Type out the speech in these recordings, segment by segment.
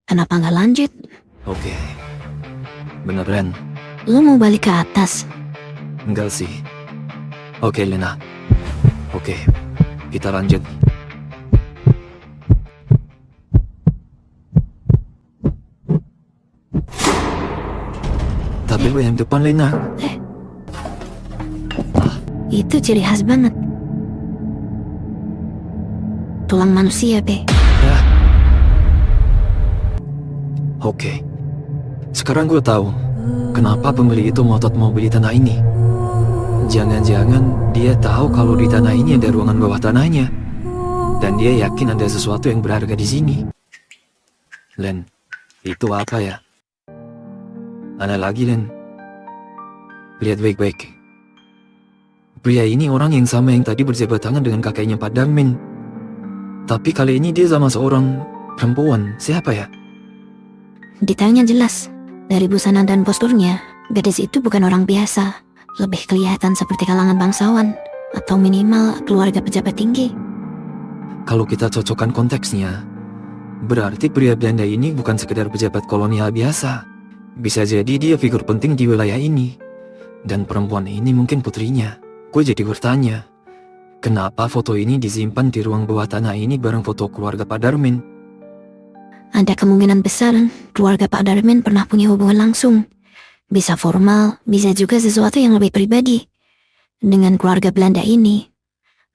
Kenapa nggak lanjut? Oke. Beneran? Lu mau balik ke atas? Enggak sih. Oke, Lena. Oke, kita lanjut. Tapi lu yang depan, Lena. Itu ciri khas banget. Tulang manusia, Be. Ya. Oke. Sekarang gue tahu kenapa pembeli itu ngotot mau beli tanah ini. Jangan-jangan dia tahu kalau di tanah ini ada ruangan bawah tanahnya. Dan dia yakin ada sesuatu yang berharga di sini. Len, itu apa ya? Ada lagi, Len. Lihat baik-baik. Pria ini orang yang sama yang tadi berjabat tangan dengan kakeknya Pak Darmin. Tapi kali ini dia sama seorang perempuan. Siapa ya? Detailnya jelas. Dari busana dan posturnya, gadis itu bukan orang biasa. Lebih kelihatan seperti kalangan bangsawan. Atau minimal keluarga pejabat tinggi. Kalau kita cocokkan konteksnya, berarti pria Belanda ini bukan sekedar pejabat kolonial biasa. Bisa jadi dia figur penting di wilayah ini. Dan perempuan ini mungkin putrinya. Gue jadi bertanya, kenapa foto ini disimpan di ruang bawah tanah ini bareng foto keluarga Pak Darmin? Ada kemungkinan besar keluarga Pak Darmin pernah punya hubungan langsung. Bisa formal, bisa juga sesuatu yang lebih pribadi. Dengan keluarga Belanda ini,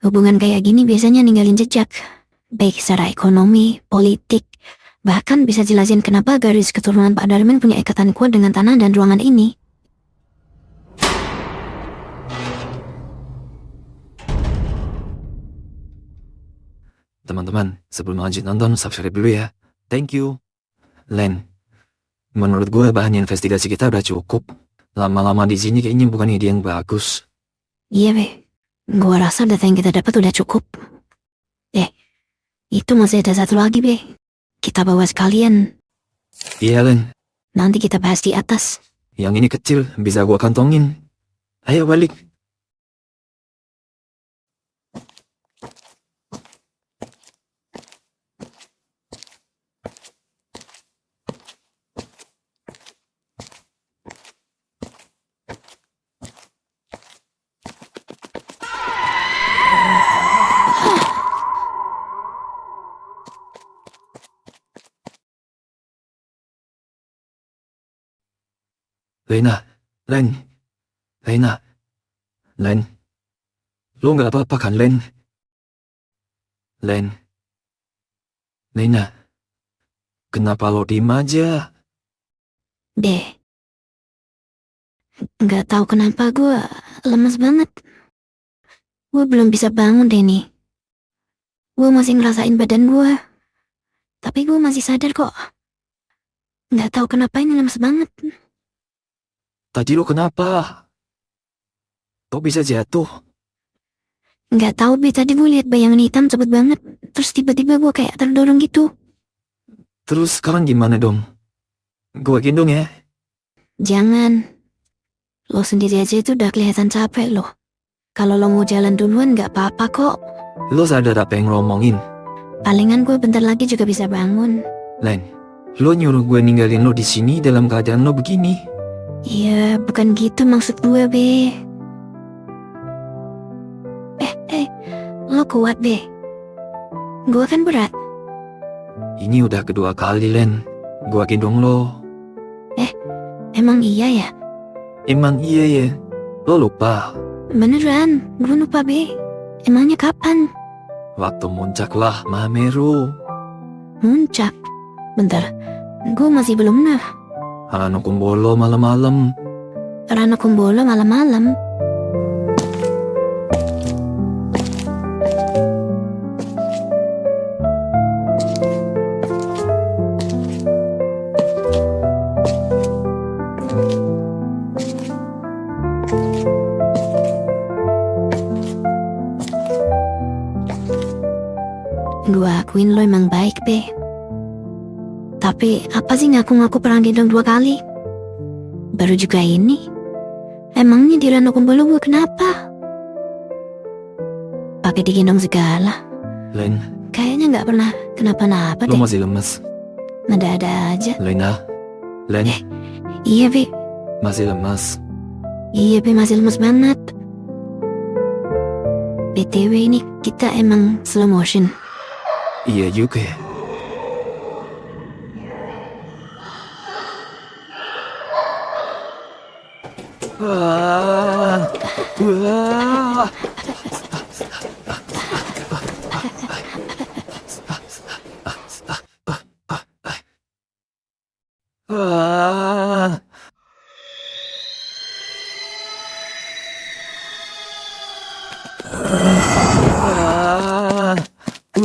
hubungan kayak gini biasanya ninggalin jejak. Baik secara ekonomi, politik, bahkan bisa jelasin kenapa garis keturunan Pak Darmin punya ikatan kuat dengan tanah dan ruangan ini. Teman-teman, sebelum lanjut nonton, subscribe dulu ya. Thank you. Len, menurut gue bahan investigasi kita udah cukup. Lama-lama di sini kayaknya bukan ide yang bagus. Iya, Be. Gua rasa data yang kita dapat udah cukup. Itu masih ada satu lagi, Be. Kita bawa sekalian. Iya, Len. Nanti kita bahas di atas. Yang ini kecil, bisa gua kantongin. Ayo balik. Lena, Len, Lena, Len, lo nggak apa-apa kan, Len? Len, Lena, kenapa lo diem aja? Be. Nggak tahu kenapa gue lemes banget. Gue belum bisa bangun deh nih. Gue masih ngerasain badan gue. Tapi gue masih sadar kok. Nggak tahu kenapa ini lemes banget. Tadi lo kenapa? Kok bisa jatuh? Nggak tahu, Be. Tadi gue lihat bayangan hitam cepet banget. Terus tiba-tiba gue kayak terdorong gitu. Terus sekarang gimana dong? Gua gendong ya? Jangan. Lo sendiri aja itu udah kelihatan capek loh. Kalau lo mau jalan duluan nggak apa-apa kok. Lo sadar apa yang lo omongin? Palingan gue bentar lagi juga bisa bangun. Len, lo nyuruh gue ninggalin lo di sini dalam keadaan lo begini? Iya, bukan gitu maksud gue, Be. Lo kuat, Be. Gue kan berat. Ini udah kedua kali, Len. Gua gendong lo. Emang iya ya? Emang iya ya? Lo lupa? Beneran, gue lupa, Be. Emangnya kapan? Waktu muncak lah, Mahameru. Muncak. Bentar, gue masih belum nah. Hano Kumbolo malam-malam. Rano Kumbolo malam-malam. Gue akuin lo emang baik, Be. Tapi apa sih ngaku-ngaku pernah gendong 2 kali? Baru juga ini. Emangnya di Rano Kumbolo gue kenapa? Pakai digendong segala. Len, Kayaknya nggak pernah kenapa-napa lo deh. masih lemes. Ada-ada aja. Lena, Len, Iya, Bi. masih lemas. Iya, Bi, masih lemes banget. BTW ini kita emang slow motion. Iya juga ya. Wah, wah. Wah.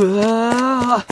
Wah. Wah.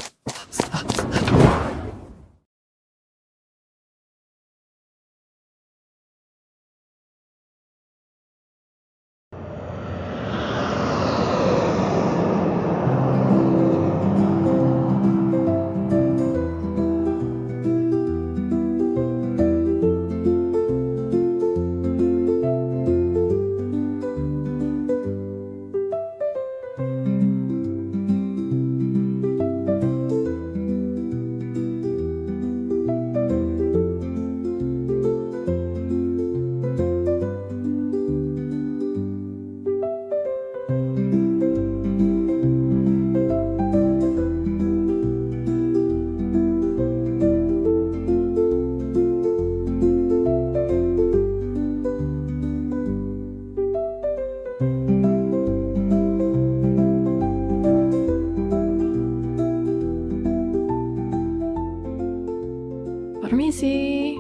Permisi,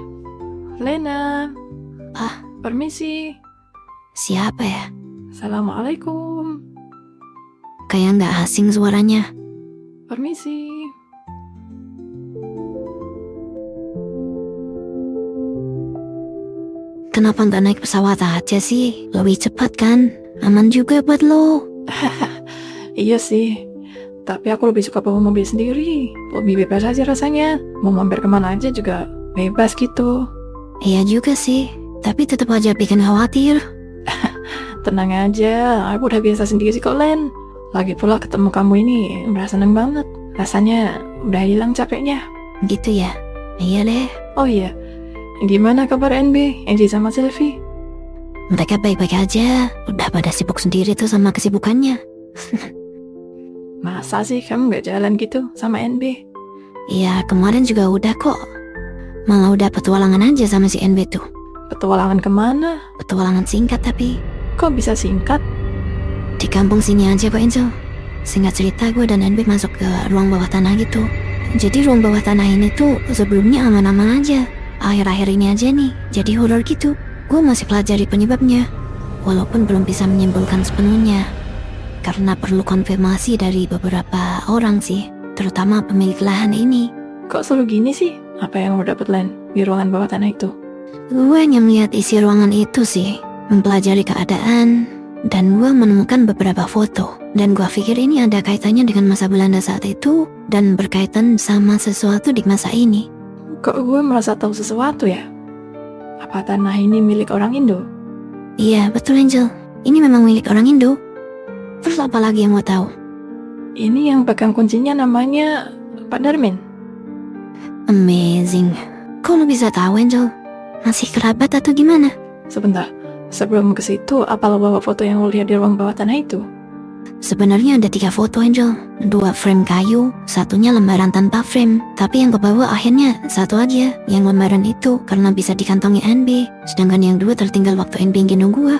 Lena. Ah. Permisi. Siapa ya? Assalamualaikum. Kayak nggak asing suaranya. Permisi. Kenapa nggak naik pesawat aja sih? Lebih cepat kan? Aman juga buat lo. Iya sih. Tapi aku lebih suka bawa mobil sendiri. Lebih bebas aja rasanya. Mau mampir kemana aja juga bebas gitu. Iya juga sih. Tapi tetap aja bikin khawatir. Tenang aja, aku udah biasa sendiri kok, Len. Lagi pula ketemu kamu ini udah seneng banget. Rasanya udah hilang capeknya. Gitu ya? Iya deh. Oh iya, gimana kabar NB, Angie sama Sylvie? Mereka baik-baik aja. Udah pada sibuk sendiri tuh sama kesibukannya. Masa sih kamu gak jalan gitu sama NB? Iya, kemarin juga udah kok. Malah udah petualangan aja sama si NB tuh. Petualangan kemana? Petualangan singkat tapi. Kok bisa singkat? Di kampung sini aja kok Angel. Singkat cerita gue dan NB masuk ke ruang bawah tanah gitu. Jadi ruang bawah tanah ini tuh sebelumnya aman-aman aja. Akhir-akhir ini aja nih jadi horor gitu. Gue masih pelajari penyebabnya. Walaupun belum bisa menyimpulkan sepenuhnya. Karena perlu konfirmasi dari beberapa orang sih. Terutama pemilik lahan ini. Kok selalu gini sih? Apa yang lo dapet, Len, di ruangan bawah tanah itu? Gue hanya melihat isi ruangan itu sih. Mempelajari keadaan. Dan gue menemukan beberapa foto. Dan gue pikir ini ada kaitannya dengan masa Belanda saat itu. Dan berkaitan sama sesuatu di masa ini. Kok gue merasa tahu sesuatu ya? Apa tanah ini milik orang Indo? Iya betul Angel. Ini memang milik orang Indo. Terus apa lagi yang mau tahu? Ini yang pegang kuncinya namanya Pak Darmin. Amazing. Kok lo bisa tahu Angel? Masih kerabat atau gimana? Sebentar, sebelum ke situ, apa lo bawa foto yang lo lihat di ruang bawah tanah itu? Sebenarnya ada 3 foto Angel. 2 frame kayu, satunya lembaran tanpa frame. Tapi yang kebawa akhirnya 1 aja. Yang lembaran itu karena bisa dikantongi NB. Sedangkan yang 2 tertinggal waktu NB gendong gua.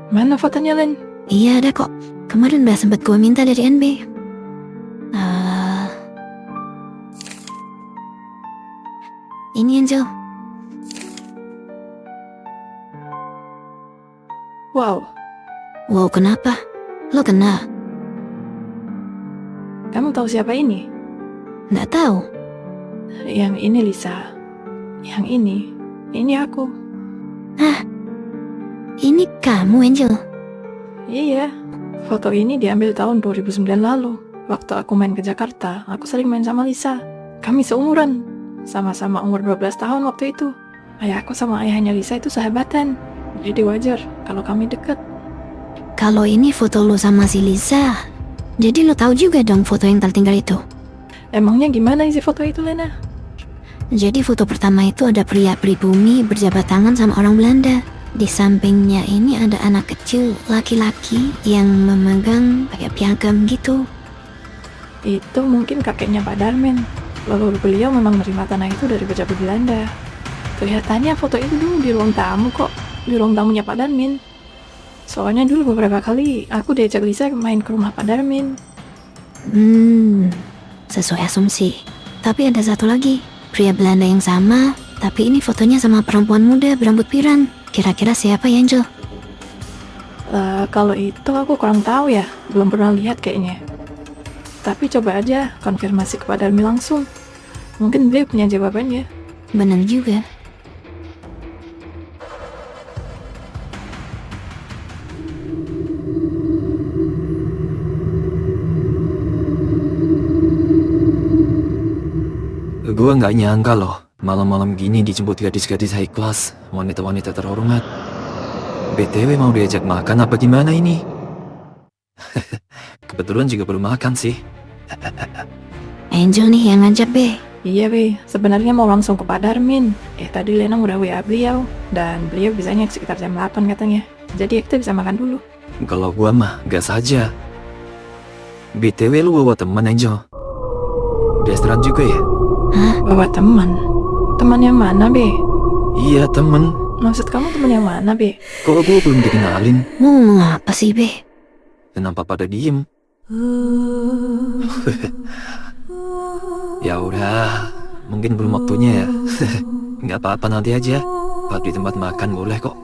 Mana fotonya, Len? Iya ada kok. Kemarin udah sempet gua minta dari NB. Ini Angel. Wow, Wow kenapa? Lo kenal? kamu tahu siapa ini? Nggak tahu. Yang ini Lisa. Yang ini aku. Hah? Ini kamu Angel? Iya, foto ini diambil tahun 2009 lalu. Waktu aku main ke Jakarta, aku sering main sama Lisa. Kami seumuran, sama-sama umur 12 tahun waktu itu. Ayahku sama ayahnya Lisa itu sahabatan. Jadi wajar kalau kami deket. Kalau ini foto lo sama si Lisa, jadi lo tahu juga dong foto yang tertinggal itu? Emangnya gimana isi foto itu, Lena? Jadi foto pertama itu ada pria pribumi berjabat tangan sama orang Belanda. Di sampingnya ini ada anak kecil laki-laki yang memegang kayak piagam gitu. Itu mungkin kakeknya Pak Darmin. Lalu beliau memang menerima tanah itu dari pejabat Belanda. Kelihatannya foto itu dulu di ruang tamu kok, di ruang tamunya Pak Darmin. Soalnya dulu beberapa kali aku diajak Lisa main ke rumah Pak Darmin. Sesuai asumsi. Tapi ada satu lagi, pria Belanda yang sama, tapi ini fotonya sama perempuan muda berambut pirang. Kira-kira siapa ya, Angel? Kalau itu aku kurang tahu ya, belum pernah lihat kayaknya. Tapi coba aja konfirmasi ke Pak Darmin langsung. Mungkin beliau punya jawabannya. Benar juga. Gue nggak nyangka loh, malam-malam gini dijemput gadis-gadis high class, wanita-wanita terhormat. BTW mau diajak makan apa gimana ini? Kebetulan juga belum makan sih. Angel nih yang ngajak, Be. Iya, Be. Sebenarnya mau langsung ke Pak Darmin. Tadi Lena udah WA beliau. Dan beliau bisanya sekitar jam 8 katanya. Jadi kita bisa makan dulu. Kalau gua mah gas aja. BTW lu bawa teman Angel? Di restoran juga ya? Hah? Bawa teman? Teman yang mana, Be? Iya temen. Maksud kamu teman yang mana, Be? Kok gua belum dikenalin? Mau ngomong apa sih, Be? Kenapa pada diem? Ya udah, mungkin belum waktunya ya. Nggak apa-apa nanti aja. Pas di tempat makan boleh kok.